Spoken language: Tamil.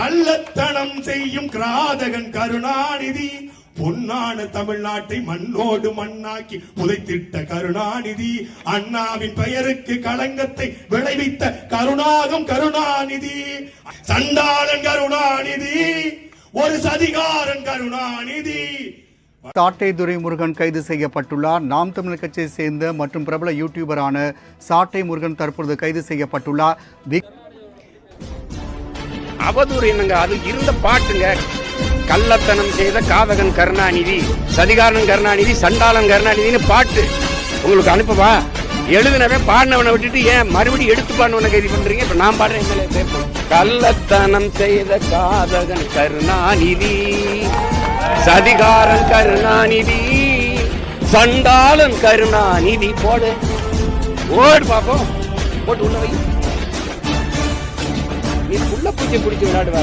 கள்ளத்தனம் செய்யும் கிராதகன் கருணாநிதி, பொன்னான தமிழ்நாட்டை மண்ணோடு மண்ணாக்கி புதைத்திட்ட கருணாநிதி, அண்ணாவின் பெயருக்கு களங்கத்தை விளைவித்த கருணாகம் கருணாநிதி, சண்டாளன் கருணாநிதி, ஒரு சதிகாரன் கருணாநிதி. சாட்டை துரைமுருகன் கைது செய்யப்பட்டுள்ளார். நாம் தமிழர் கட்சியை சேர்ந்த மற்றும் பிரபல யூடியூபரான சாட்டை முருகன் தற்பொழுது கைது செய்யப்பட்டுள்ளார். அவதூறு என்னங்க, அது இருந்த பாட்டுங்க. கள்ளத்தனம் செய்த காதகன் கருணாநிதி, சதிகாரன் கருணாநிதி, சண்டாளன் கருணாநிதினு பாட்டு உங்களுக்கு அனுப்பவா? எழுதினவன் பாடினவனை விட்டுட்டு ஏன் மறுபடியும் எடுத்து பாடினவனை கைது பண்றீங்க? இப்ப நான் பாடுறேன். கள்ளத்தனம் செய்த காதகன் கருணாநிதி, சதிகாரன் கருணாநிதி, சண்டாளன் கருணாநிதி. போடு பாப்போம், போட்டு உள்ள வை. நீ புள்ள பூச்சி பிடிச்சி விளையாடுவார்.